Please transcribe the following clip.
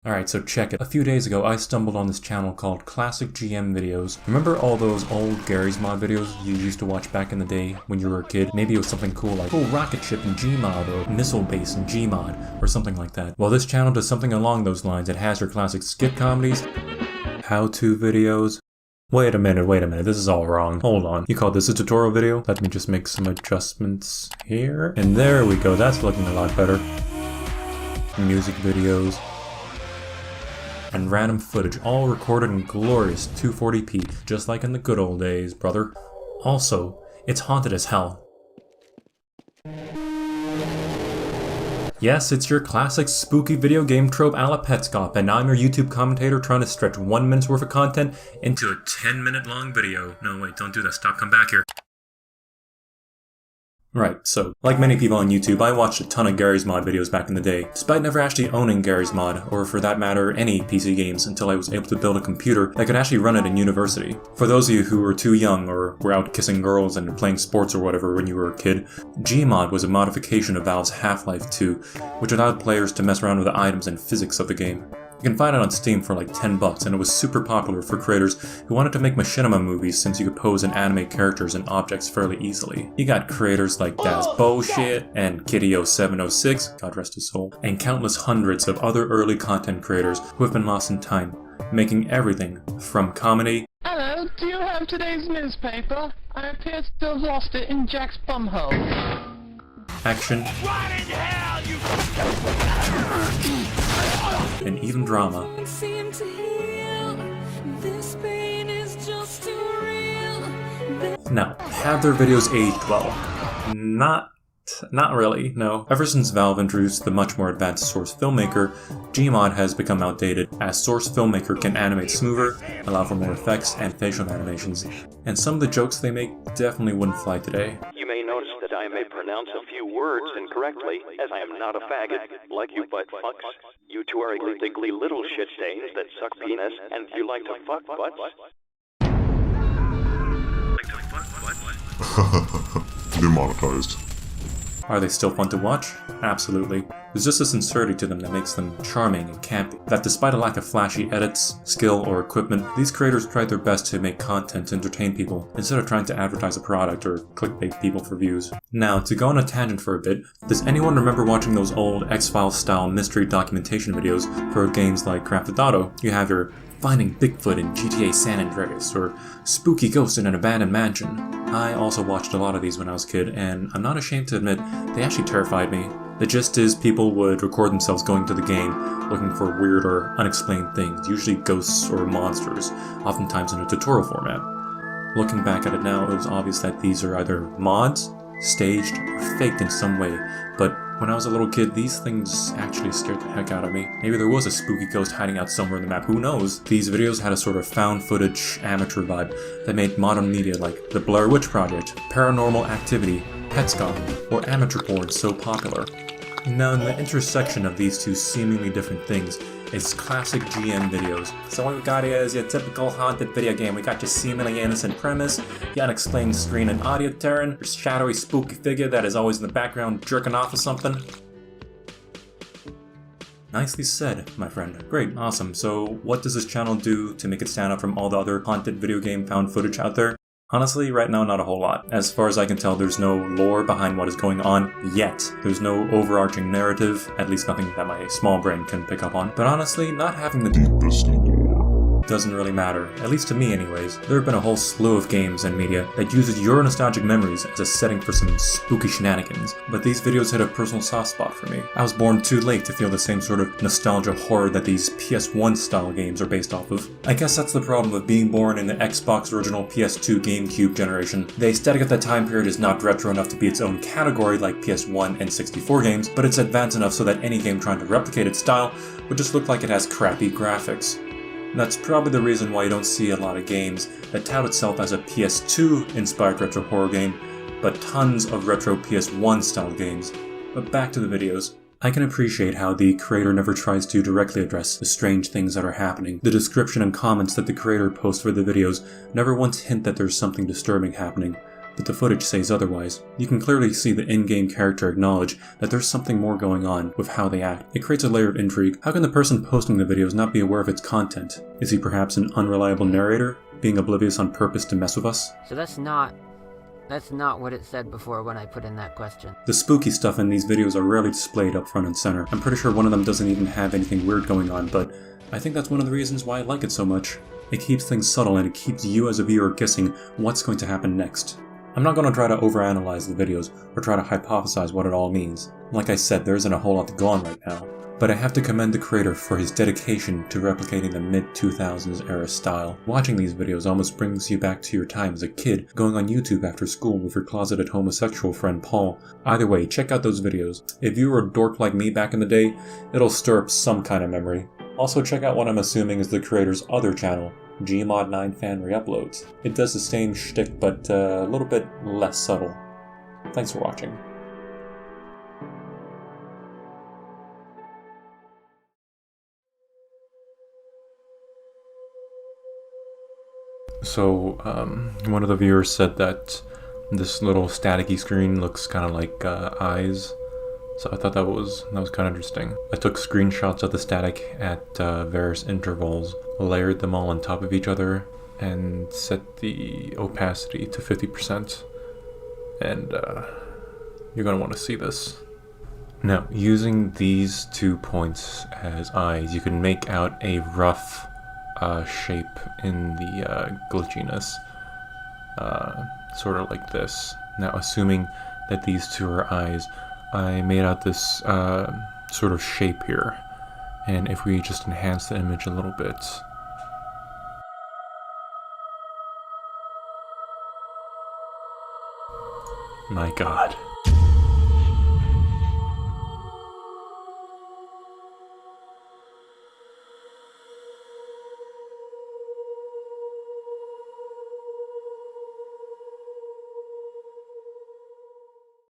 Alright, so check it. A few days ago, I stumbled on this channel called Classic GM Videos. Remember all those old Garry's Mod videos you used to watch back in the day when you were a kid? Maybe it was something cool like, oh, rocket ship in Gmod, or missile base in Gmod, or something like that. Well, this channel does something along those lines. It has your classic skit comedies, how-to videos. Wait a minute, this is all wrong. Hold on. You call this a tutorial video? Let me just make some adjustments here. And there we go, that's looking a lot better. Music videos. And random footage, all recorded in glorious 240p, just like in the good old days, brother. Also, it's haunted as hell. Yes, it's your classic spooky video game trope a la Petscop, and I'm your YouTube commentator trying to stretch 1 minute's worth of content into a 10-minute long video. No, wait, don't do that. Stop, come back here. Right, so, like many people on YouTube, I watched a ton of Garry's Mod videos back in the day, despite never actually owning Garry's Mod, or for that matter, any PC games, until I was able to build a computer that could actually run it in university. For those of you who were too young, or were out kissing girls and playing sports or whatever when you were a kid, Gmod was a modification of Valve's Half-Life 2, which allowed players to mess around with the items and physics of the game. You can find it on Steam for like $10, and it was super popular for creators who wanted to make machinima movies since you could pose and animate characters and objects fairly easily. You got creators like Daz Bullshit and Kitty0706, God rest his soul, and countless hundreds of other early content creators who have been lost in time, making everything from comedy. Hello, do you have today's newspaper? I appear to have lost it in Jack's bumhole. Action. What in hell, you... And even drama. Now, have their videos aged well? Not really, no. Ever since Valve introduced the much more advanced Source Filmmaker, Gmod has become outdated, as Source Filmmaker can animate smoother, allow for more effects and facial animations, and some of the jokes they make definitely wouldn't fly today. You may notice that I may pronounce a few words incorrectly, as I am not a faggot, like you butt fucks. You two are ugly little shit stains that suck penis, and you like to fuck butts. Demonetized. Are they still fun to watch? Absolutely. There's just a sincerity to them that makes them charming and campy, that despite a lack of flashy edits, skill, or equipment, these creators tried their best to make content to entertain people, instead of trying to advertise a product or clickbait people for views. Now, to go on a tangent for a bit, does anyone remember watching those old X-Files style mystery documentation videos for games like Grand Theft Auto? You have your Finding Bigfoot in GTA San Andreas, or Spooky Ghost in an Abandoned Mansion. I also watched a lot of these when I was a kid, and I'm not ashamed to admit, they actually terrified me. The gist is people would record themselves going to the game, looking for weird or unexplained things, usually ghosts or monsters, oftentimes in a tutorial format. Looking back at it now, it was obvious that these are either mods, staged, or faked in some way, but when I was a little kid, these things actually scared the heck out of me. Maybe there was a spooky ghost hiding out somewhere in the map, who knows? These videos had a sort of found footage amateur vibe that made modern media like the Blair Witch Project, Paranormal Activity, Petscop, or amateur porn so popular. Now, in the intersection of these two seemingly different things is classic GM videos. So what we got here is your typical haunted video game. We got your seemingly innocent premise, your unexplained screen and audio tearing, your shadowy spooky figure that is always in the background jerking off or something. Nicely said, my friend. Great, awesome. So what does this channel do to make it stand out from all the other haunted video game found footage out there? Honestly, right now, not a whole lot. As far as I can tell, there's no lore behind what is going on yet. There's no overarching narrative, at least nothing that my small brain can pick up on. But honestly, not having the deepest lore doesn't really matter, at least to me anyways. There have been a whole slew of games and media that uses your nostalgic memories as a setting for some spooky shenanigans, but these videos hit a personal soft spot for me. I was born too late to feel the same sort of nostalgia horror that these PS1 style games are based off of. I guess that's the problem with being born in the Xbox original PS2 GameCube generation. The aesthetic of that time period is not retro enough to be its own category like PS1 and 64 games, but it's advanced enough so that any game trying to replicate its style would just look like it has crappy graphics. That's probably the reason why you don't see a lot of games that tout itself as a PS2-inspired retro horror game, but tons of retro PS1 style games. But back to the videos. I can appreciate how the creator never tries to directly address the strange things that are happening. The description and comments that the creator posts for the videos never once hint that there's something disturbing happening, but the footage says otherwise. You can clearly see the in-game character acknowledge that there's something more going on with how they act. It creates a layer of intrigue. How can the person posting the videos not be aware of its content? Is he perhaps an unreliable narrator, being oblivious on purpose to mess with us? So that's not what it said before when I put in that question. The spooky stuff in these videos are rarely displayed up front and center. I'm pretty sure one of them doesn't even have anything weird going on, but I think that's one of the reasons why I like it so much. It keeps things subtle and it keeps you as a viewer guessing what's going to happen next. I'm not going to try to overanalyze the videos or try to hypothesize what it all means. Like I said, there isn't a whole lot going on right now. But I have to commend the creator for his dedication to replicating the mid-2000s era style. Watching these videos almost brings you back to your time as a kid, going on YouTube after school with your closeted homosexual friend Paul. Either way, check out those videos. If you were a dork like me back in the day, it'll stir up some kind of memory. Also check out what I'm assuming is the creator's other channel, Gmod 9 Fan Reuploads. It does the same shtick, but a little bit less subtle. Thanks for watching. So, one of the viewers said that this little staticky screen looks kind of like eyes. So I thought that was kind of interesting. I took screenshots of the static at various intervals, layered them all on top of each other, and set the opacity to 50%. And you're going to want to see this. Now, using these 2 points as eyes, you can make out a rough shape in the glitchiness. Sort of like this. Now, assuming that these 2 are eyes, I made out this sort of shape here, and if we just enhance the image a little bit, my god.